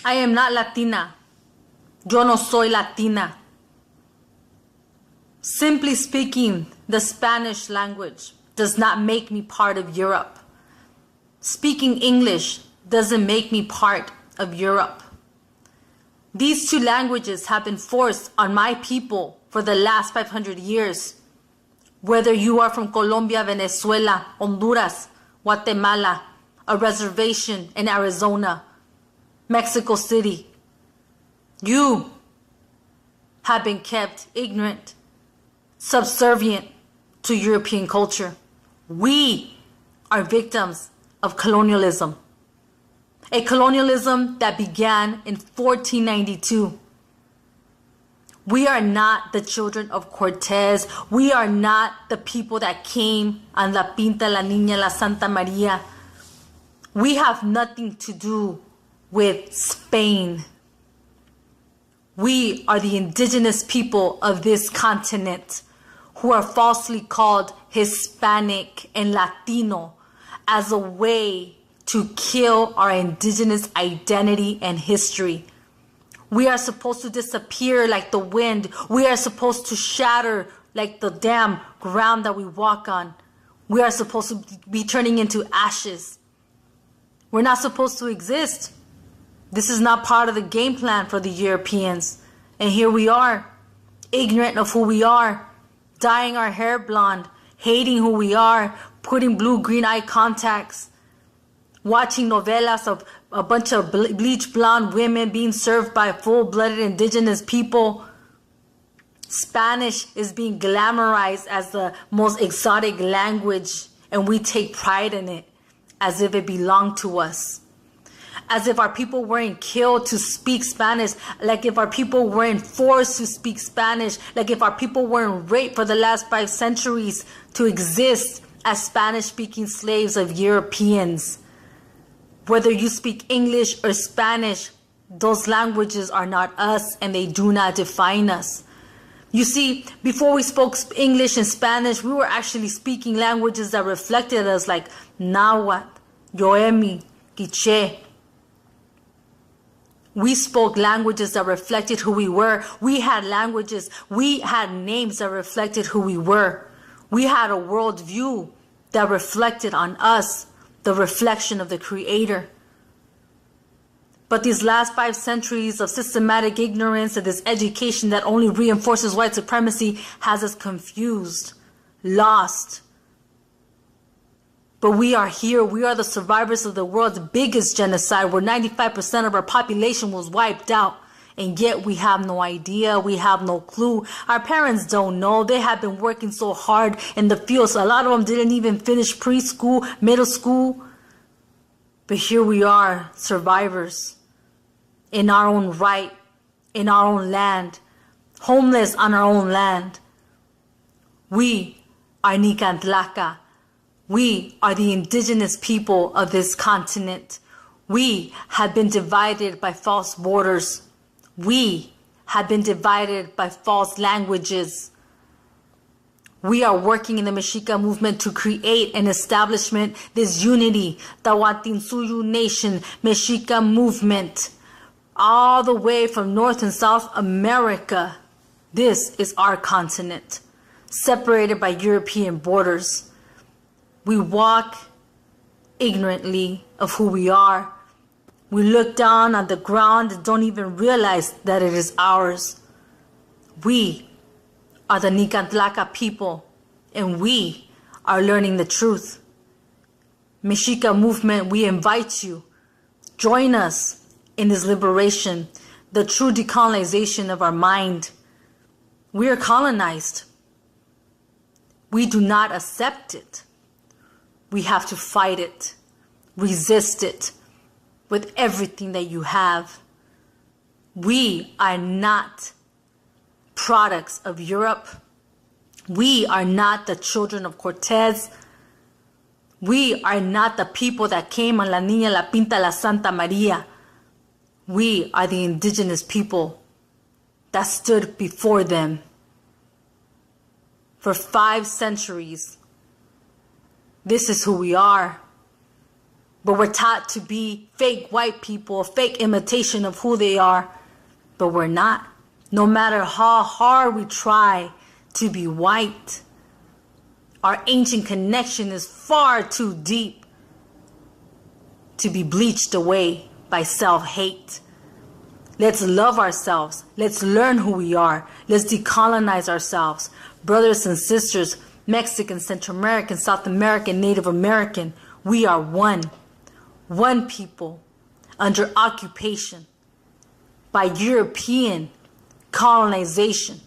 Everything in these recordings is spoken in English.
I am not Latina. Yo no soy Latina. Simply speaking, the Spanish language does not make me part of Europe. Speaking English doesn't make me part of Europe. These two languages have been forced on my people for the last 500 years. Whether you are from Colombia, Venezuela, Honduras, Guatemala, a reservation in Arizona, Mexico City, you have been kept ignorant, subservient to European culture. We are victims of colonialism. A colonialism that began in 1492. We are not the children of Cortez. We are not the people that came on La Pinta, La Niña, La Santa Maria. We have nothing to do with Spain. We are the indigenous people of this continent who are falsely called Hispanic and Latino as a way to kill our indigenous identity and history. We are supposed to disappear like the wind. We are supposed to shatter like the damn ground that we walk on. We are supposed to be turning into ashes. We're not supposed to exist. This is not part of the game plan for the Europeans. And here we are, ignorant of who we are, dyeing our hair blonde, hating who we are, putting blue-green eye contacts, watching novelas of a bunch of bleach blonde women being served by full-blooded indigenous people. Spanish is being glamorized as the most exotic language, and we take pride in it as if it belonged to us. As if our people weren't killed to speak Spanish, like if our people weren't forced to speak Spanish, like if our people weren't raped for the last 5 centuries to exist as Spanish-speaking slaves of Europeans. Whether you speak English or Spanish, those languages are not us and they do not define us. You see, before we spoke English and Spanish, we were actually speaking languages that reflected us, like Nahuatl, Yoemi, Quiche. We spoke languages that reflected who we were. We had languages, we had names that reflected who we were. We had a worldview that reflected on us, the reflection of the Creator. But these last 5 centuries of systematic ignorance and this education that only reinforces white supremacy has us confused, lost. But we are here. We are the survivors of the world's biggest genocide, where 95% of our population was wiped out. And yet we have no idea. We have no clue. Our parents don't know. They have been working so hard in the fields. A lot of them didn't even finish preschool, middle school. But here we are, survivors, in our own right, in our own land, homeless on our own land. We are Nicantlaca. We are the indigenous people of this continent. We have been divided by false borders. We have been divided by false languages. We are working in the Meshika movement to create an establishment, this unity, the Watinsuyu Nation Meshika movement, all the way from North and South America. This is our continent, separated by European borders. We walk ignorantly of who we are. We look down on the ground and don't even realize that it is ours. We are the Nicantlaca people, and we are learning the truth. Meshika movement, we invite you. Join us in this liberation, the true decolonization of our mind. We are colonized. We do not accept it. We have to fight it, resist it with everything that you have. We are not products of Europe. We are not the children of Cortez. We are not the people that came on La Niña, La Pinta, La Santa Maria. We are the indigenous people that stood before them for 5 centuries. This is who we are. But we're taught to be fake white people, a fake imitation of who they are. But we're not. No matter how hard we try to be white, our ancient connection is far too deep to be bleached away by self-hate. Let's love ourselves. Let's learn who we are. Let's decolonize ourselves. Brothers and sisters, Mexican, Central American, South American, Native American, we are one. One people under occupation by European colonization.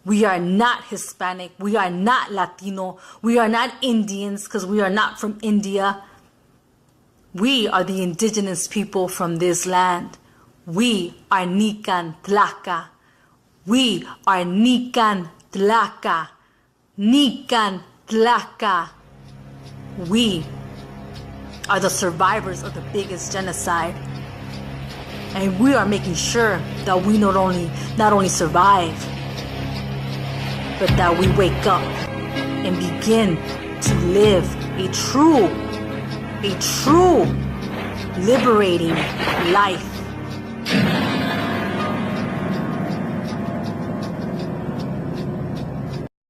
We are not Hispanic. We are not Latino. We are not Indians because we are not from India. We are the indigenous people from this land. We are Nican Tlaca. We are Nican Tlaca. Nican Tlaca. We are the survivors of the biggest genocide. And we are making sure that we not only survive, but that we wake up and begin to live a true liberating life.